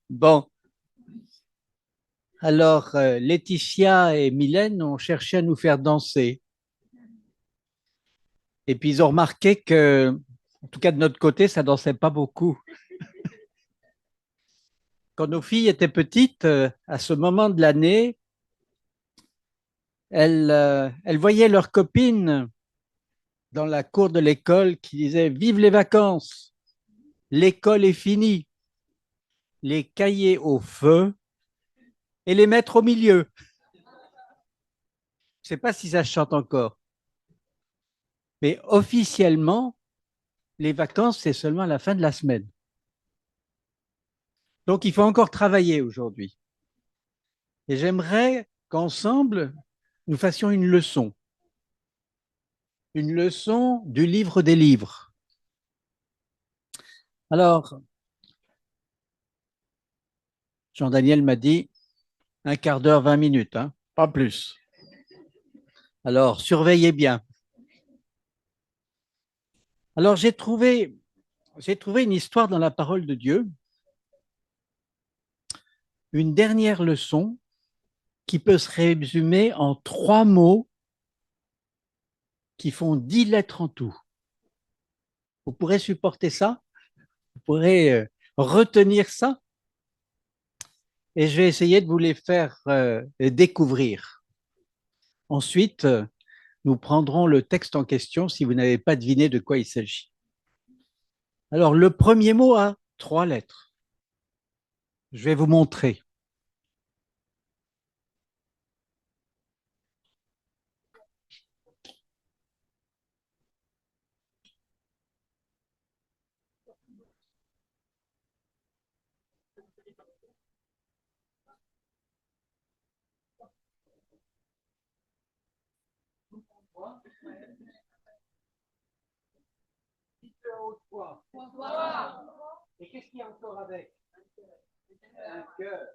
Bon, alors Laetitia et Mylène ont cherché à nous faire danser. Et puis ils ont remarqué que, en tout cas de notre côté, ça dansait pas beaucoup. Quand nos filles étaient petites, à ce moment de l'année, elles voyaient leurs copines dans la cour de l'école qui disaient: Vive les vacances, l'école est finie, les cahiers au feu et les mettre au milieu. Je ne sais pas si ça se chante encore, mais officiellement, les vacances, c'est seulement à la fin de la semaine. Donc, il faut encore travailler aujourd'hui. Et j'aimerais qu'ensemble, nous fassions une leçon du livre des livres. Alors, Jean-Daniel m'a dit un quart d'heure, 20 minutes, hein, pas plus. Alors, surveillez bien. Alors, j'ai trouvé une histoire dans la parole de Dieu, une dernière leçon qui peut se résumer en 3 mots qui font 10 lettres en tout. Vous pourrez supporter ça? Vous pourrez retenir ça? Et je vais essayer de vous les faire découvrir. Ensuite, nous prendrons le texte en question si vous n'avez pas deviné de quoi il s'agit. Alors, le premier mot a 3 lettres. Je vais vous montrer. Et qu'est-ce qu'il y a encore avec un cœur?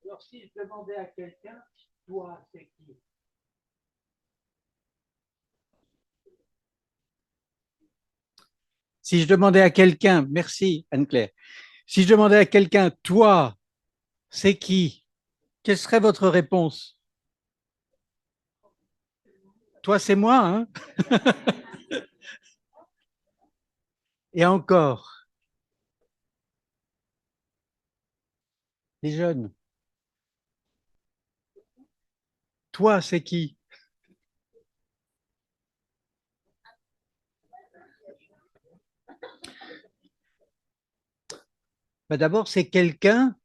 Alors, si je demandais à quelqu'un, toi, c'est qui? Si je demandais à quelqu'un, merci Anne-Claire, si je demandais à quelqu'un, toi, c'est qui? Quelle serait votre réponse? Toi, c'est moi, hein? Et encore, les jeunes, toi, c'est qui? Ben, d'abord, c'est quelqu'un,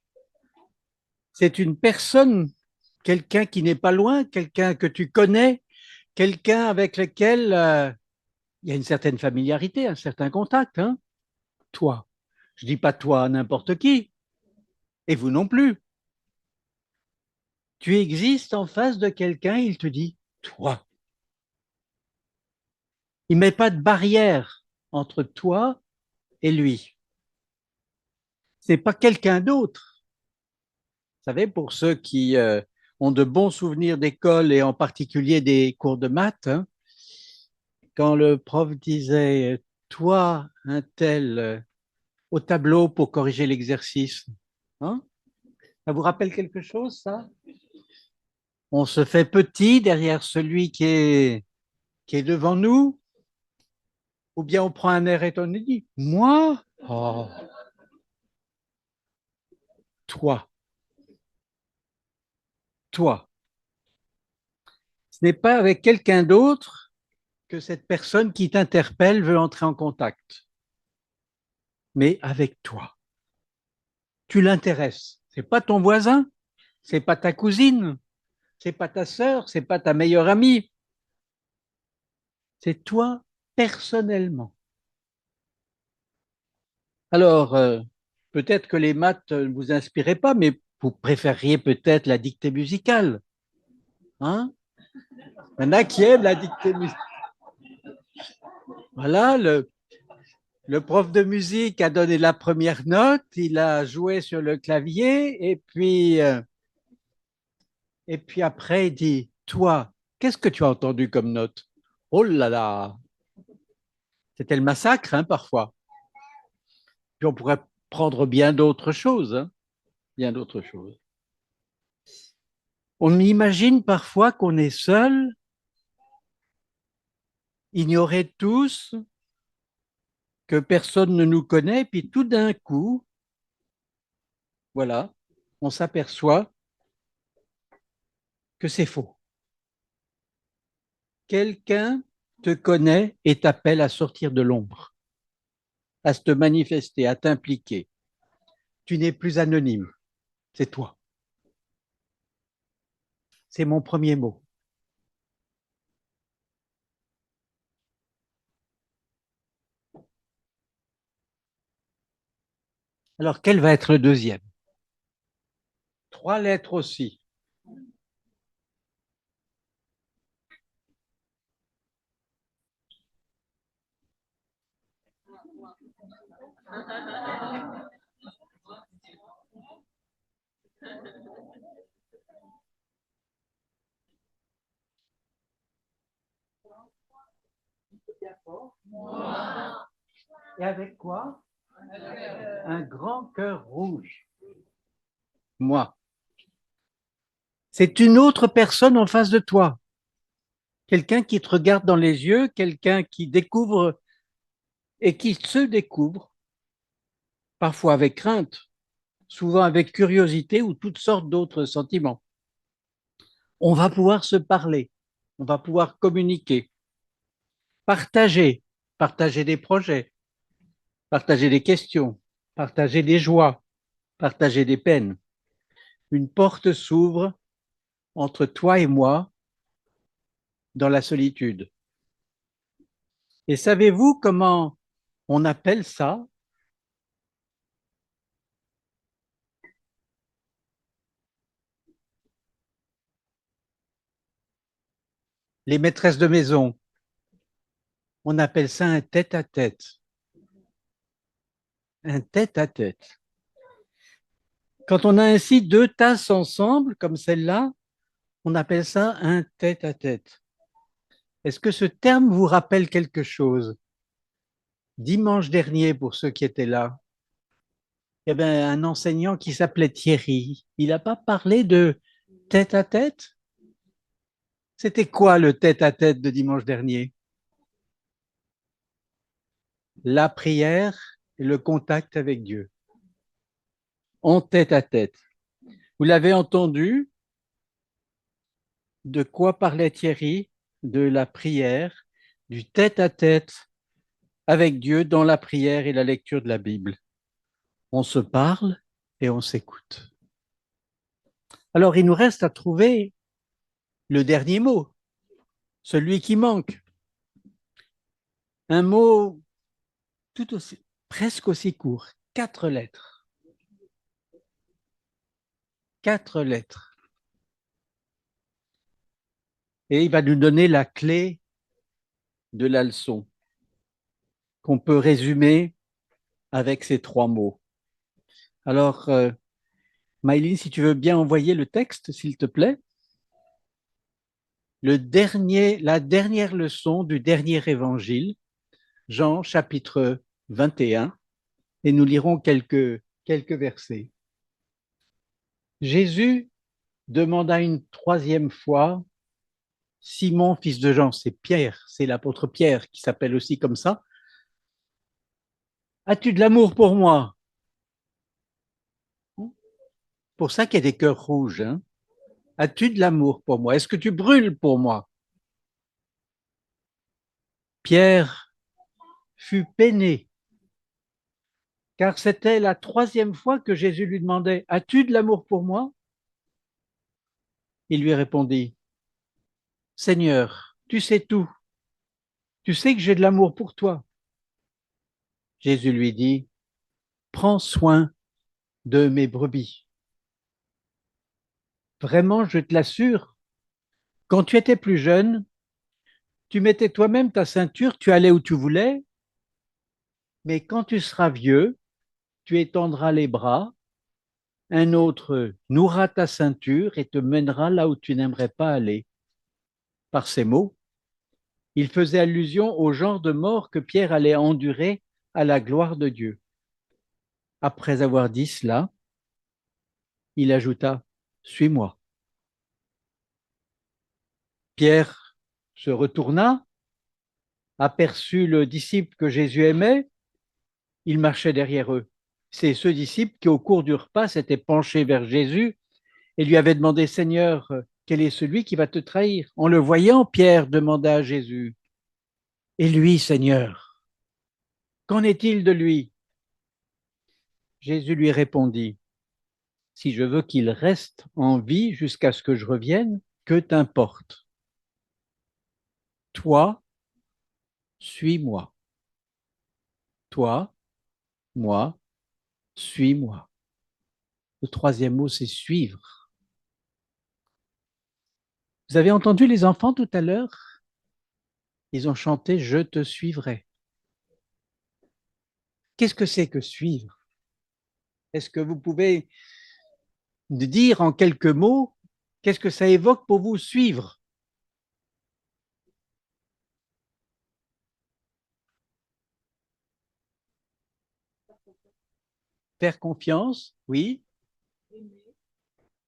c'est une personne, quelqu'un qui n'est pas loin, quelqu'un que tu connais, quelqu'un avec lequel il y a une certaine familiarité, un certain contact, hein? Toi. Je dis pas toi à n'importe qui, et vous non plus. Tu existes en face de quelqu'un, il te dit toi. Il met pas de barrière entre toi et lui. C'est pas quelqu'un d'autre. Vous savez, pour ceux qui ont de bons souvenirs d'école et en particulier des cours de maths, hein, quand le prof disait toi, un tel, au tableau pour corriger l'exercice, hein, ça vous rappelle quelque chose, ça? On se fait petit derrière celui qui est devant nous, ou bien on prend un air étonné et dit moi? Oh, toi, toi. Ce n'est pas avec quelqu'un d'autre que cette personne qui t'interpelle veut entrer en contact, mais avec toi. Tu l'intéresses. C'est pas ton voisin, c'est pas ta cousine, c'est pas ta sœur, c'est pas ta meilleure amie, c'est toi personnellement. Alors, peut-être que les maths ne vous inspiraient pas, mais vous préfériez peut-être la dictée musicale. Hein? Il y en a qui aiment la dictée musicale. Voilà, le prof de musique a donné la première note, il a joué sur le clavier, et puis après, il dit, toi, qu'est-ce que tu as entendu comme note? Oh là là, c'était le massacre, hein, parfois. Puis on pourrait prendre bien d'autres choses, hein, bien d'autres choses. On imagine parfois qu'on est seul, ignoré de tous, que personne ne nous connaît, puis tout d'un coup, voilà, on s'aperçoit que c'est faux. Quelqu'un te connaît et t'appelle à sortir de l'ombre, à te manifester, à t'impliquer. Tu n'es plus anonyme, c'est toi. C'est mon premier mot. Alors, quel va être le deuxième? Trois lettres aussi. Et avec quoi? Un grand cœur rouge. Moi. C'est une autre personne en face de toi. Quelqu'un qui te regarde dans les yeux, quelqu'un qui découvre et qui se découvre, parfois avec crainte, souvent avec curiosité ou toutes sortes d'autres sentiments. On va pouvoir se parler, on va pouvoir communiquer, partager, partager des projets, partager des questions, partager des joies, partager des peines. Une porte s'ouvre entre toi et moi dans la solitude. Et savez-vous comment on appelle ça? Les maîtresses de maison, on appelle ça un tête-à-tête. Un tête-à-tête. Quand on a ainsi deux tasses ensemble, comme celle-là, on appelle ça un tête-à-tête. Est-ce que ce terme vous rappelle quelque chose? Dimanche dernier, pour ceux qui étaient là, il y avait un enseignant qui s'appelait Thierry. Il n'a pas parlé de tête-à-tête? C'était quoi le tête-à-tête de dimanche dernier? La prière et le contact avec Dieu, en tête-à-tête. Vous l'avez entendu, de quoi parlait Thierry? De la prière, du tête-à-tête avec Dieu dans la prière et la lecture de la Bible. On se parle et on s'écoute. Alors, il nous reste à trouver le dernier mot, celui qui manque. Un mot tout aussi, presque aussi court, quatre lettres. Quatre lettres. Et il va nous donner la clé de la leçon, qu'on peut résumer avec ces trois mots. Alors, Maïline, si tu veux bien envoyer le texte, s'il te plaît. La dernière leçon du dernier évangile, Jean chapitre 21, et nous lirons quelques versets. Jésus demanda une troisième fois, Simon, fils de Jean, c'est Pierre, c'est l'apôtre Pierre qui s'appelle aussi comme ça, as-tu de l'amour pour moi? Pour ça qu'il y a des cœurs rouges. Hein. As-tu de l'amour pour moi? Est-ce que tu brûles pour moi? Pierre fut peiné, car c'était la troisième fois que Jésus lui demandait, as-tu de l'amour pour moi? Il lui répondit, Seigneur, tu sais tout, tu sais que j'ai de l'amour pour toi. Jésus lui dit, prends soin de mes brebis. Vraiment, je te l'assure, quand tu étais plus jeune, tu mettais toi-même ta ceinture, tu allais où tu voulais, mais quand tu seras vieux, tu étendras les bras, un autre nouera ta ceinture et te mènera là où tu n'aimerais pas aller. Par ces mots, il faisait allusion au genre de mort que Pierre allait endurer à la gloire de Dieu. Après avoir dit cela, il ajouta, suis-moi. Pierre se retourna, aperçut le disciple que Jésus aimait, il marchait derrière eux. C'est ce disciple qui, au cours du repas, s'était penché vers Jésus et lui avait demandé, Seigneur, quel est celui qui va te trahir? En le voyant, Pierre demanda à Jésus, et lui, Seigneur, qu'en est-il de lui? Jésus lui répondit, si je veux qu'il reste en vie jusqu'à ce que je revienne, que t'importe? Toi, suis-moi. Toi, moi, suis-moi. Le troisième mot, c'est suivre. Vous avez entendu les enfants tout à l'heure? Ils ont chanté Je te suivrai. Qu'est-ce que c'est que suivre? Est-ce que vous pouvez dire en quelques mots qu'est-ce que ça évoque pour vous suivre? Faire confiance, oui.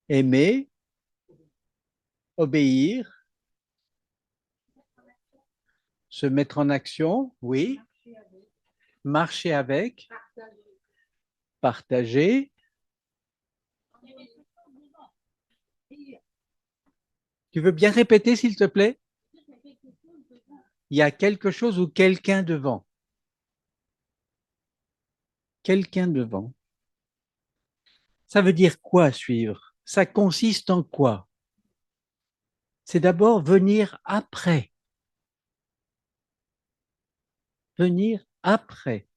Aimer, obéir, se mettre en action, oui. Marcher avec, partager. Tu veux bien répéter, s'il te plaît? Il y a quelque chose ou quelqu'un devant. Quelqu'un devant. Ça veut dire quoi suivre? Ça consiste en quoi? C'est d'abord venir après. Venir après.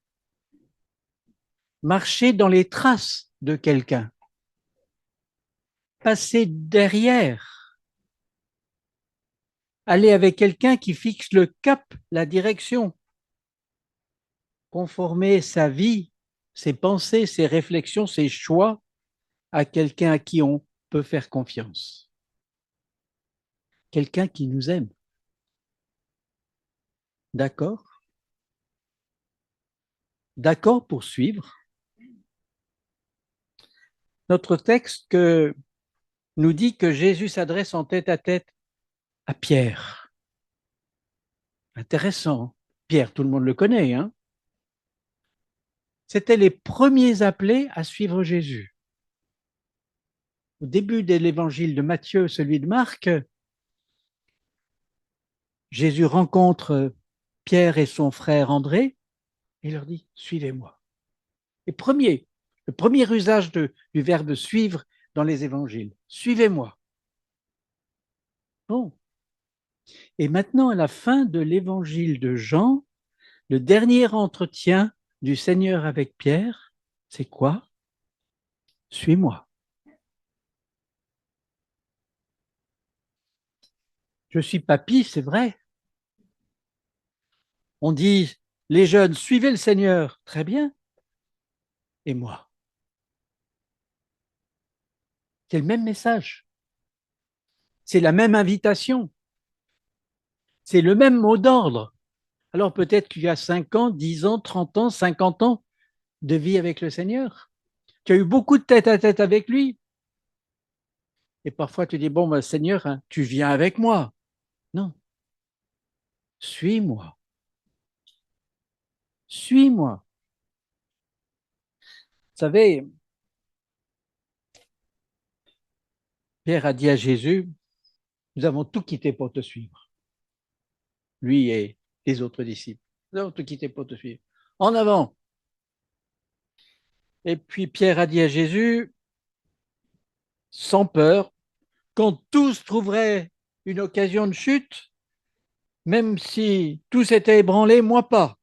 Marcher dans les traces de quelqu'un. Passer derrière. Aller avec quelqu'un qui fixe le cap, la direction. Conformer sa vie, ses pensées, ses réflexions, ses choix à quelqu'un à qui on peut faire confiance. Quelqu'un qui nous aime. D'accord? D'accord pour suivre. Notre texte nous dit que Jésus s'adresse en tête à Pierre. Intéressant. Pierre, tout le monde le connaît, hein? C'étaient les premiers appelés à suivre Jésus. Au début de l'évangile de Matthieu, celui de Marc, Jésus rencontre Pierre et son frère André et leur dit, suivez-moi. Et le premier usage du verbe suivre dans les évangiles, suivez-moi. Bon. Et maintenant, à la fin de l'évangile de Jean, le dernier entretien du Seigneur avec Pierre, c'est quoi? Suis-moi. Je suis papy, c'est vrai. On dit, les jeunes, suivez le Seigneur. Très bien. Et moi? C'est le même message. C'est la même invitation. C'est le même mot d'ordre. Alors peut-être qu'il y a 5 ans, 10 ans, 30 ans, 50 ans de vie avec le Seigneur. Tu as eu beaucoup de tête à tête avec lui. Et parfois tu dis, bon, ben, Seigneur, hein, tu viens avec moi. Non, suis-moi. Suis-moi. Vous savez, Pierre a dit à Jésus, nous avons tout quitté pour te suivre. Lui et les autres disciples. Nous avons tout quitté pour te suivre. En avant. Et puis Pierre a dit à Jésus, sans peur, quand tous trouveraient une occasion de chute, même si tout s'était ébranlé, moi pas.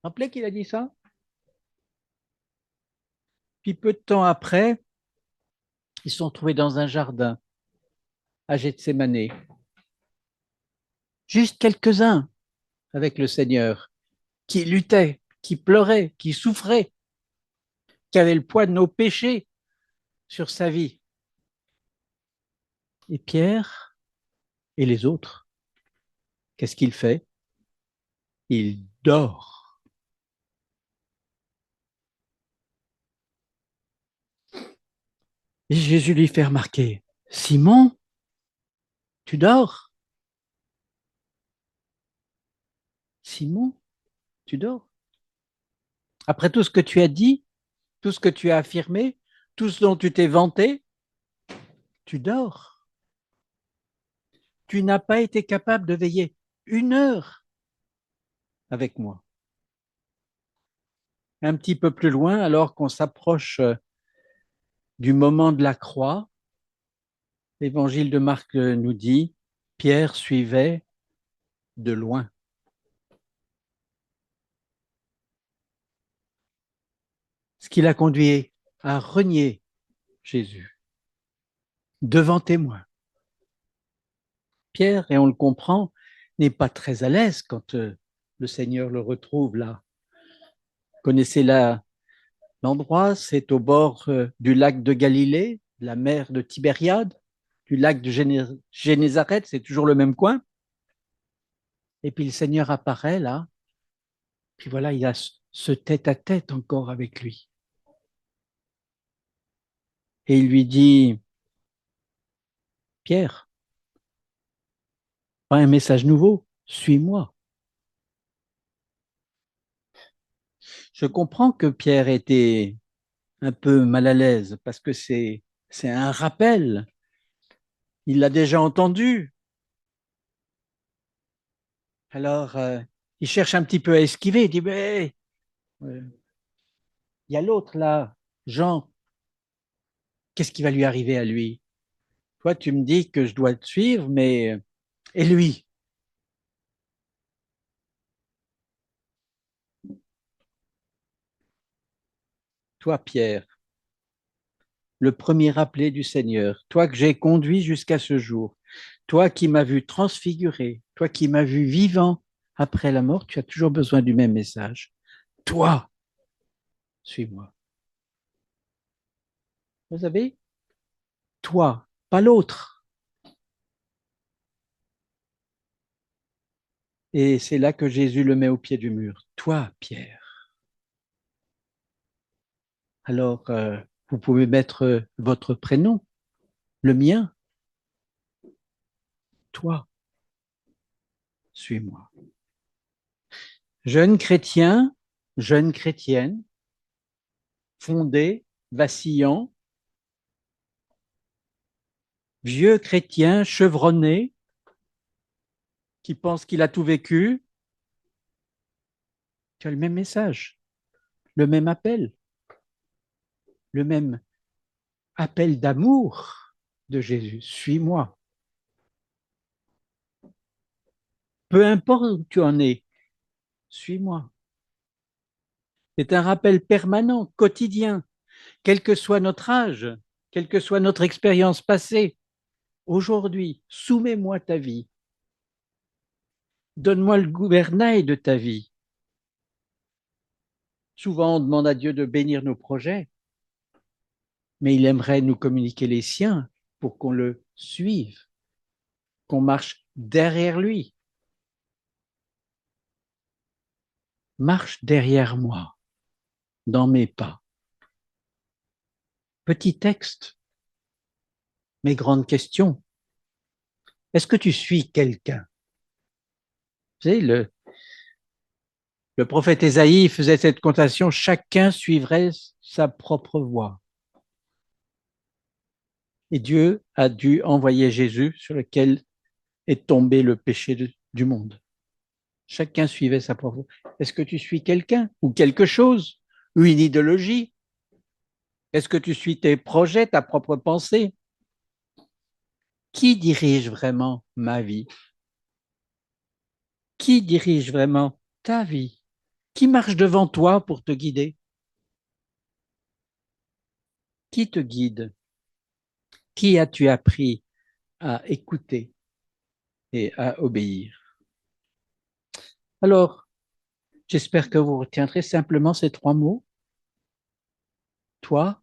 Vous vous rappelez qu'il a dit ça? Puis peu de temps après, ils se sont trouvés dans un jardin à Gethsémané. Juste quelques-uns avec le Seigneur, qui luttaient, qui pleuraient, qui souffraient, qui avaient le poids de nos péchés sur sa vie. Et Pierre et les autres, qu'est-ce qu'il fait? Il dort. Et Jésus lui fait remarquer, Simon, tu dors? Simon, tu dors? Après tout ce que tu as dit, tout ce que tu as affirmé, tout ce dont tu t'es vanté, tu dors. Tu n'as pas été capable de veiller 1 heure avec moi. Un petit peu plus loin, alors qu'on s'approche du moment de la croix, l'évangile de Marc nous dit, Pierre suivait de loin. Ce qui l'a conduit à renier Jésus devant témoin. Pierre, et on le comprend, n'est pas très à l'aise quand le Seigneur le retrouve là. Connaissez l'endroit, c'est au bord du lac de Galilée, de la mer de Tibériade, du lac de Génézareth, c'est toujours le même coin. Et puis le Seigneur apparaît là, puis voilà, il a ce tête-à-tête encore avec lui. Et il lui dit, Pierre, pas un message nouveau, suis-moi. Je comprends que Pierre était un peu mal à l'aise parce que c'est un rappel. Il l'a déjà entendu. Alors, il cherche un petit peu à esquiver. Il dit, mais il y a l'autre là, Jean. Qu'est-ce qui va lui arriver à lui? Toi, tu me dis que je dois te suivre, mais et lui? Toi, Pierre, le premier appelé du Seigneur, toi que j'ai conduit jusqu'à ce jour, toi qui m'as vu transfiguré, toi qui m'as vu vivant après la mort, tu as toujours besoin du même message. Toi, suis-moi. Vous savez, toi, pas l'autre. Et c'est là que Jésus le met au pied du mur. Toi, Pierre. Alors, vous pouvez mettre votre prénom, le mien. Toi, suis-moi. Jeune chrétien, jeune chrétienne, fondé, vacillant, vieux chrétien, chevronné, qui pense qu'il a tout vécu, tu as le même message, le même appel, le même appel d'amour de Jésus. Suis-moi. Peu importe où tu en es, suis-moi. C'est un rappel permanent, quotidien, quel que soit notre âge, quelle que soit notre expérience passée. Aujourd'hui, soumets-moi ta vie. Donne-moi le gouvernail de ta vie. Souvent, on demande à Dieu de bénir nos projets, mais il aimerait nous communiquer les siens pour qu'on le suive, qu'on marche derrière lui. Marche derrière moi, dans mes pas. Petit texte, mais grande question. Est-ce que tu suis quelqu'un? Vous savez, le prophète Ésaïe faisait cette constatation, chacun suivrait sa propre voie. Et Dieu a dû envoyer Jésus sur lequel est tombé le péché du monde. Chacun suivait sa propre voie. Est-ce que tu suis quelqu'un ou quelque chose ou une idéologie? Est-ce que tu suis tes projets, ta propre pensée? Qui dirige vraiment ma vie? Qui dirige vraiment ta vie? Qui marche devant toi pour te guider? Qui te guide? Qui as-tu appris à écouter et à obéir? Alors, j'espère que vous retiendrez simplement ces 3 mots. Toi,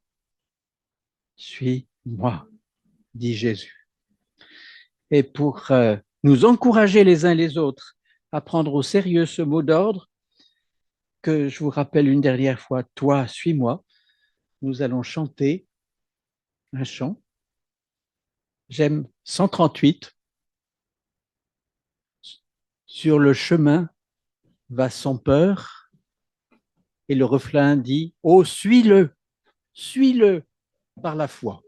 suis-moi, dit Jésus. Et pour nous encourager les uns les autres à prendre au sérieux ce mot d'ordre, que je vous rappelle une dernière fois, toi, suis-moi, nous allons chanter un chant. J'aime 138. Sur le chemin va sans peur, et le refrain dit: oh, suis-le par la foi.